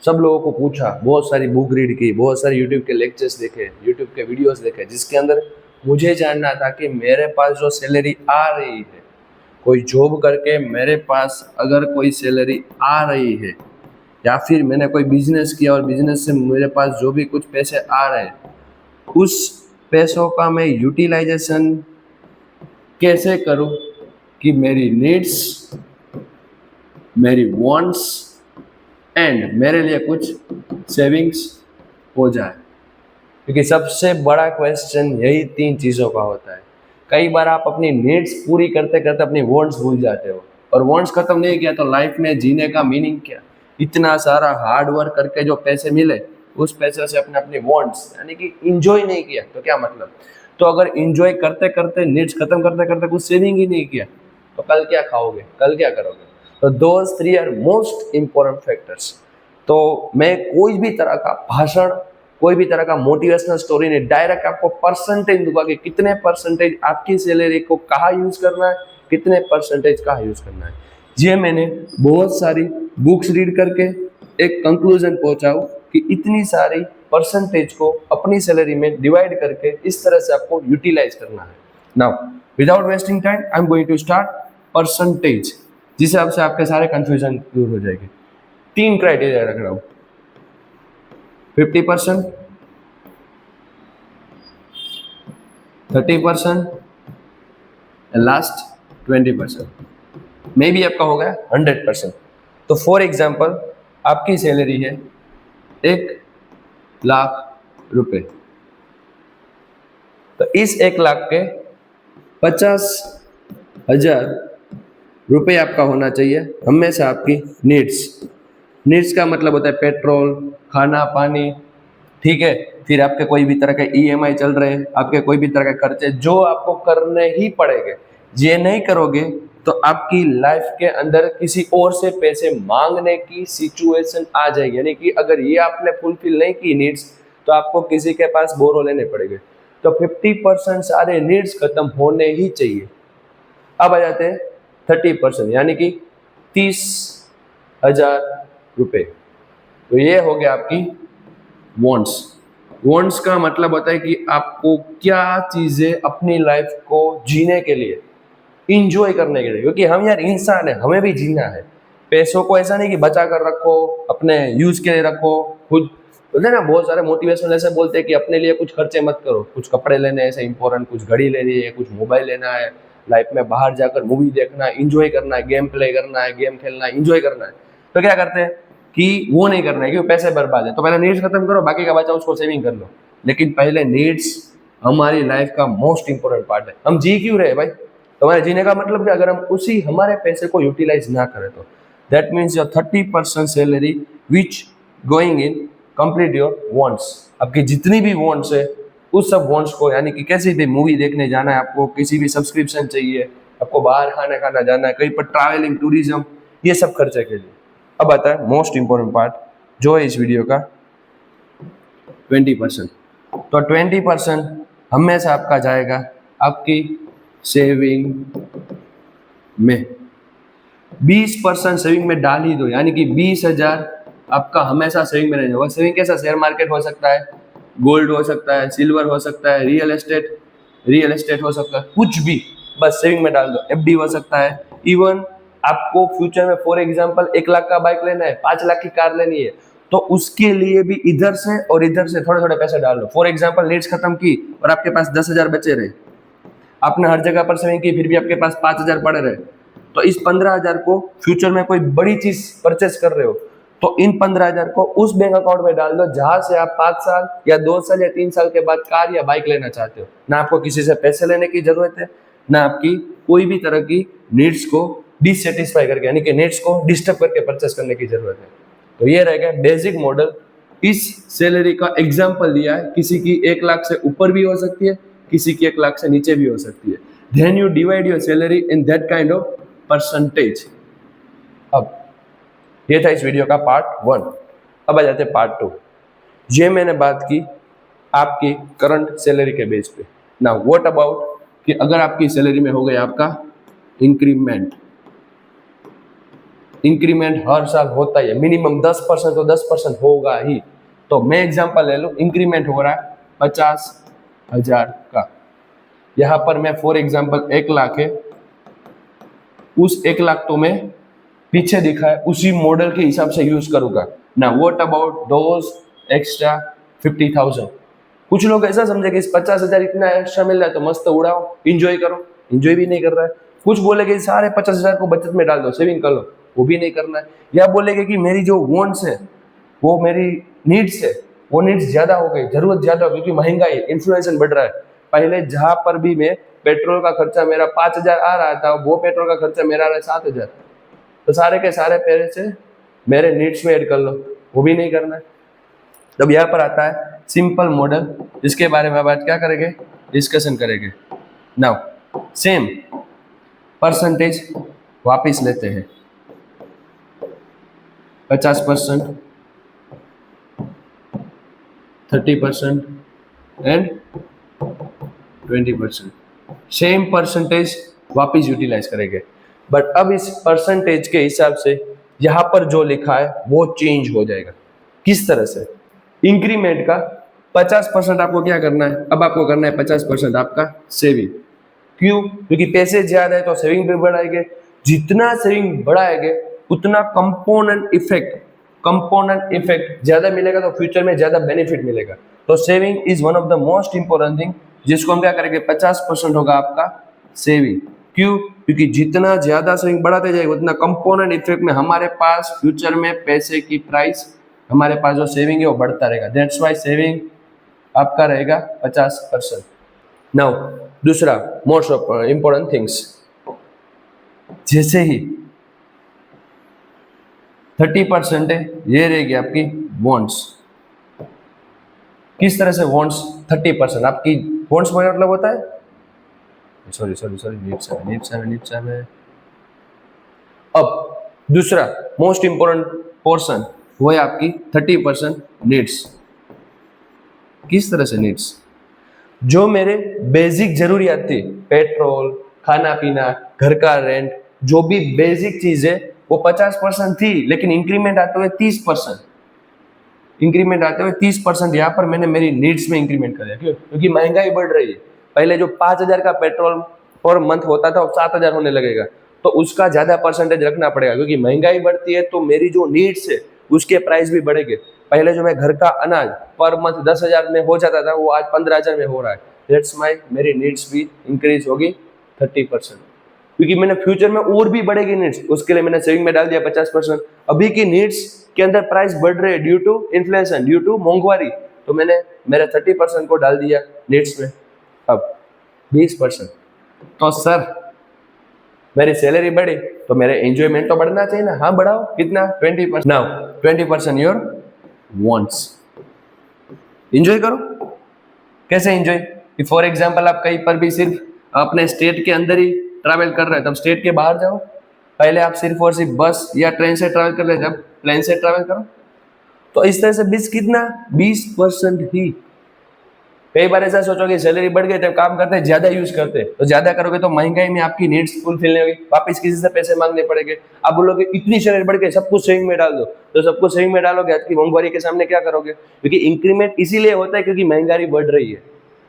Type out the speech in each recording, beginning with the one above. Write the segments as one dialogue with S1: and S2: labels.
S1: सब लोगों को पूछा, बहुत सारी बुक रीड की, बहुत सारे यूट्यूब के लेक्चर्स देखे, यूट्यूब के वीडियोस देखे, जिसके अंदर मुझे जानना था कि मेरे पास जो सैलरी आ रही है, कोई जॉब करके मेरे पास अगर कोई सैलरी आ रही है, या फिर मैंने कोई बिजनेस किया और बिजनेस से मेरे पास जो भी कुछ पैसे आ रहे हैं, उस पैसों का मैं यूटिलाइजेशन कैसे करूं कि मेरी नीड्स, मेरी वांट्स एंड मेरे लिए कुछ सेविंग्स हो जाए। क्योंकि सबसे बड़ा क्वेश्चन यही तीन चीज़ों का होता है। कई बार आप अपनी नीड्स पूरी करते करते अपनी वांट्स भूल जाते हो, और वांट्स खत्म नहीं किया तो लाइफ में जीने का मीनिंग क्या? इतना सारा हार्ड वर्क करके जो पैसे मिले, उस पैसे से अपने अपनी वांट्स यानी कि इंजॉय नहीं किया तो क्या मतलब? तो अगर इंजॉय करते करते, नीड्स खत्म करते करते कुछ सेविंग ही नहीं किया, तो कल क्या खाओगे, कल क्या करोगे? तो those three are most important factors. तो मैं कोई भी तरह का भाषण, कोई भी तरह का मोटिवेशनल स्टोरी नहीं, डायरेक्ट आपको परसेंटेज दूंगा कि कितने परसेंटेज आपकी सैलरी को कहाँ यूज करना है, कितने परसेंटेज कहाँ यूज करना है। ये मैंने बहुत सारी बुक्स रीड करके एक कंक्लूजन पहुंचा हूं कि इतनी सारी परसेंटेज को अपनी सैलरी में डिवाइड करके इस तरह से आपको यूटिलाइज करना है। Now without wasting time I am going to start percentage, जिससे आपसे आपके सारे कंफ्यूजन दूर हो जाएंगे। तीन क्राइटेरिया रख रहा हूं, 50%, 30%, लास्ट 20%। मे भी आपका होगा 100%। तो फॉर एग्जाम्पल आपकी सैलरी है 1,00,000 रुपए, तो इस 1,00,000 के 50,000 रुपए आपका होना चाहिए हमेशा आपकी नीड्स। नीड्स का मतलब होता है पेट्रोल, खाना, पानी, ठीक है। फिर आपके कोई भी तरह के ईएमआई चल रहे हैं, आपके कोई भी तरह के खर्चे जो आपको करने ही पड़ेंगे। ये नहीं करोगे तो आपकी लाइफ के अंदर किसी और से पैसे मांगने की सिचुएशन आ जाएगी, यानी कि अगर ये आपने फुलफिल नहीं की नीड्स, तो आपको किसी के पास बोरो लेने पड़ेंगे। तो 50% सारे नीड्स खत्म होने ही चाहिए। अब आ जाते हैं 30%, यानी कि 30,000 रुपए। तो ये हो गया आपकी वांट्स। वांट्स का मतलब होता है कि आपको क्या चीजें अपनी लाइफ को जीने के लिए, इंजॉय करने के लिए, क्योंकि हम यार इंसान है, हमें भी जीना है। पैसों को ऐसा नहीं कि बचा कर रखो, अपने यूज के लिए रखो। खुद बोलते हैं ना, बहुत सारे मोटिवेशनल ऐसे बोलते हैं कि अपने लिए कुछ खर्चे मत करो, कुछ कपड़े लेने ऐसे इंपॉर्टेंट, कुछ घड़ी लेनी है, कुछ मोबाइल लेना है, लाइफ में बाहर जाकर मूवी देखना है, इंजॉय करना है, गेम प्ले करना है, गेम खेलना है, इंजॉय करना है। तो क्या करते हैं कि वो नहीं करना है क्योंकि पैसे बर्बाद है। तो पहले नीड्स खत्म करो, बाकी का बचा उसको सेविंग कर लो। लेकिन पहले नीड्स हमारी लाइफ का मोस्ट इंपोर्टेंट पार्ट है। हम जी क्यों रहे भाई? हमारे जीने का मतलब कि अगर हम उसी हमारे पैसे को यूटिलाइज ना करें तो that means your 30% salary which going in complete your wants. आपकी जितनी भी वांट्स है उस सब वांट्स को, यानी कि कैसी भी मूवी देखने जाना है आपको, किसी भी सब्सक्रिप्शन चाहिए आपको, बाहर खाना खाना जाना है, कहीं पर ट्रैवलिंग, टूरिज्म, ये सब खर्चे के लिए। अब आता है मोस्ट इंपॉर्टेंट पार्ट जो है इस वीडियो का, 20%। तो 20% हमेशा आपका जाएगा आपकी सेविंग में। 20% सेविंग में डाल ही दो, यानी कि 20,000 आपका हमेशा सेविंग में रहने होगा। सेविंग कैसा? शेयर मार्केट हो सकता है, गोल्ड हो सकता है, सिल्वर हो सकता है, रियल एस्टेट हो सकता है, कुछ भी, बस सेविंग में डाल दो। एफडी हो सकता है। इवन आपको फ्यूचर में फॉर एग्जांपल 1,00,000 का बाइक लेना है, 5,00,000 की कार लेनी है, तो उसके लिए भी इधर से और इधर से थोड़े थोड़े पैसे डाल दो। फॉर एग्जांपल नीड्स खत्म की और आपके पास 10,000 बचे रहे, आपने हर जगह पर सेविंग की, फिर भी आपके पास 5,000 पड़े रहे, तो इस 15,000 को फ्यूचर में कोई बड़ी चीज परचेस कर रहे हो तो इन 15,000 को उस बैंक अकाउंट में डाल दो जहां से आप 5 साल या 2 साल या 3 साल के बाद कार या बाइक लेना चाहते हो। ना आपको किसी से पैसे लेने की जरूरत है, ना आपकी कोई भी तरह की नीड्स को डिससेटिस्फाई करके, यानी कि नीड्स को डिस्टर्ब करके परचेस करने की जरूरत है। तो ये रहेगा बेसिक मॉडल। इस सैलरी का एग्जाम्पल दिया है, किसी की 1,00,000 से ऊपर भी हो सकती है, किसी की 1,00,000 से नीचे भी हो सकती है। Then you divide your salary in that kind of percentage. अब ये था इस वीडियो का पार्ट 1। अब आ जाते हैं पार्ट 2। ये मैंने बात की आपकी करंट सैलरी के बेस पे। नाउ व्हाट अबाउट कि अगर आपकी सैलरी में हो गया आपका इंक्रीमेंट, इंक्रीमेंट हर साल होता ही है, मिनिमम 10% तो 10% होगा ही। तो मैं एग्जांपल ले लूं, इंक्रीमेंट हो रहा है 50,000 का, यहाँ पर मैं फॉर एग्जांपल 1 लाख है, उस 1 लाख तो मैं पीछे दिखा है उसी मॉडल के हिसाब से यूज करूंगा ना। What about those extra 50,000? कुछ लोग ऐसा समझे कि इस 50,000 इतना एक्स्ट्रा मिल रहा है तो मस्त उड़ाओ, इंजॉय करो, इंजॉय भी नहीं कर रहा है। कुछ बोलेगे सारे 50,000 को बचत में डाल दो, सेविंग कर लो, वो भी नहीं करना है। या बोलेगे कि मेरी जो वॉन्ट्स है, वो मेरी नीड्स है, वो नीड्स ज्यादा हो गई, जरूरत ज्यादा हो गई क्योंकि महंगाई, इन्फ्लेशन बढ़ रहा है। पहले जहां पर भी मैं पेट्रोल का खर्चा मेरा 5,000 आ रहा था, वो पेट्रोल का खर्चा मेरा आ रहा है 7,000, तो सारे के सारे पैसे मेरे नीड्स में ऐड कर लो, वो भी नहीं करना है। तब यहाँ पर आता है सिंपल मॉडल, जिसके बारे में आज क्या करेंगे, डिस्कशन करेंगे। नाउ सेम परसेंटेज वापिस लेते हैं, 50%, 30% एंड 20%। सेम परसेंटेज वापिस यूटिलाइज करेंगे, बट अब इस परसेंटेज के हिसाब से यहां पर जो लिखा है वो चेंज हो जाएगा। किस तरह से? इंक्रीमेंट का 50% आपको क्या करना है, अब आपको करना है 50% आपका सेविंग। क्यों? क्योंकि पैसे ज्यादा है तो सेविंग भी बढ़ाएंगे, जितना सेविंग बढ़ाएंगे उतना कंपोनेंट इफेक्ट ज्यादा मिलेगा, तो फ्यूचर में ज्यादा बेनिफिट मिलेगा। तो saving is one of the most important thing, जिसको हम क्या करेंगे, 50% होगा आपका सेविंग। क्यों? क्योंकि जितना ज्यादा सेविंग बढ़ाते जाएगा उतना कंपोनेंट इफेक्ट में हमारे पास फ्यूचर में पैसे की प्राइस, हमारे पास जो सेविंग है वो बढ़ता रहेगा। दैट्स वाई सेविंग आपका रहेगा 50%। नाउ दूसरा मोस्ट इंपोर्टेंट थिंग्स, जैसे ही 30% है, ये रहेगी आपकी वॉन्ट्स। किस तरह से वॉन्ट्स 30%? आपकी वॉन्ट्स मतलब होता है, सॉरी नीड्स है। अब दूसरा मोस्ट इंपोर्टेंट पोर्शन वो है आपकी 30% नीड्स। किस तरह से नीड्स? जो मेरे बेसिक जरूरियात थी, पेट्रोल, खाना पीना, घर का रेंट, जो भी बेसिक चीज है वो 50% थी, लेकिन इंक्रीमेंट आते हुए 30% यहाँ पर मैंने मेरी नीड्स में इंक्रीमेंट कर दिया। क्यों? क्योंकि महंगाई बढ़ रही है। पहले जो 5,000 का पेट्रोल पर मंथ होता था वो 7,000 होने लगेगा, तो उसका ज्यादा परसेंटेज रखना पड़ेगा, क्योंकि महंगाई बढ़ती है तो मेरी जो नीड्स है उसके प्राइस भी बढ़ेंगे। पहले जो मैं घर का अनाज पर मंथ 10,000 में हो जाता था, वो आज 15,000 में हो रहा है। दैट्स माई मेरी नीड्स भी इंक्रीज होगी 30%, क्योंकि मैंने फ्यूचर में और भी बढ़ेगी नीड्स, उसके लिए मैंने सेविंग में डाल दिया 50%। अभी की नीड्स के अंदर प्राइस बढ़ रहे हैं due to inflation, due to महंगाई, तो मैंने मेरे 30% को डाल दिया नीड्स में। अब 20%, तो सर मेरी सैलरी बढ़ी तो मेरे एंजॉयमेंट तो बढ़ना चाहिए ना। हाँ बढ़ाओ, कितना? 20%। नाउ 20% योर वांट्स, एंजॉय करो। कैसे एंजॉय? फॉर एग्जांपल आप कहीं पर भी सिर्फ अपने स्टेट के अंदर ही ट्रैवल कर रहे हैं, तब स्टेट के बाहर जाओ। पहले आप सिर्फ और सिर्फ बस या ट्रेन से ट्रैवल कर रहे हैं, जब प्लेन से ट्रैवल करो। तो इस तरह से 20 कितना? 20% ही। कई बार ऐसा सोचो कि सैलरी बढ़ गई तो काम करते हैं, ज्यादा यूज करते हैं, तो ज्यादा करोगे तो महंगाई में आपकी नीड्स फुलफिल नहीं होगी, वापस किसी से पैसे मांगने पड़ेंगे। आप बोलोगे इतनी सैलरी बढ़ गई, सब कुछ सेविंग में डाल दो, तो सब कुछ सेविंग में डालोगे, आज की महंगाई के सामने क्या करोगे? क्योंकि इंक्रीमेंट इसीलिए होता है क्योंकि महंगाई बढ़ रही है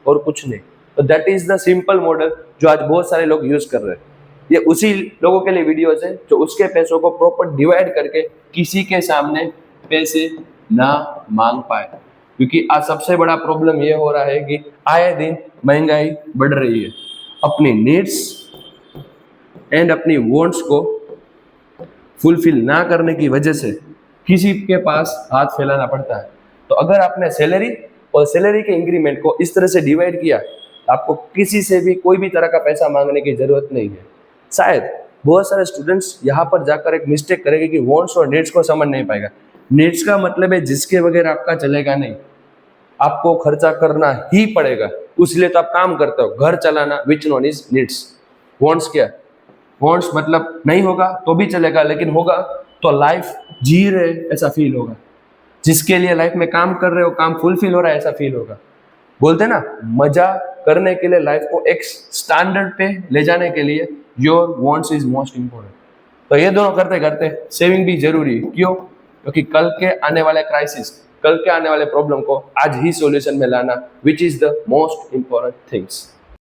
S1: और कुछ नहीं। तो that is the simple model जो आज बहुत सारे लोग यूज कर रहे हैं। ये उसी लोगों के लिए वीडियोस है जो उसके पैसों को प्रॉपर डिवाइड करके किसी के सामने पैसे ना मांग पाए। क्योंकि आज सबसे बड़ा प्रॉब्लम ये हो रहा है कि आए दिन महंगाई बढ़ रही है, अपनी नीड्स एंड अपनी वांट्स को फुलफिल ना करने की वजह से किसी के पास हाथ फैलाना पड़ता है। तो अगर आपने सैलरी और सैलरी के इंक्रीमेंट को इस तरह से डिवाइड किया, आपको किसी से भी कोई भी तरह का पैसा मांगने की जरूरत नहीं है। शायद बहुत सारे स्टूडेंट्स यहाँ पर जाकर एक मिस्टेक करेंगे कि वांट्स और नीड्स को समझ नहीं पाएगा। नीड्स का मतलब है जिसके बगैर आपका चलेगा नहीं, आपको खर्चा करना ही पड़ेगा, उसलिए तो आप काम करते हो, घर चलाना, which non is needs. Wants क्या? वांट्स मतलब नहीं होगा तो भी चलेगा, लेकिन होगा तो लाइफ जी रहे ऐसा फील होगा, जिसके लिए लाइफ में काम कर रहे हो, काम फुलफिल हो रहा है ऐसा फील होगा। बोलते ना, मजा करने के लिए, लाइफ को एक स्टैंडर्ड पे ले जाने के लिए your wants is most important. तो ये दोनों करते करते सेविंग भी जरूरी है। क्यों? क्योंकि कल के आने वाले क्राइसिस, कल के आने वाले प्रॉब्लम को आज ही सॉल्यूशन में लाना, which is the most important things.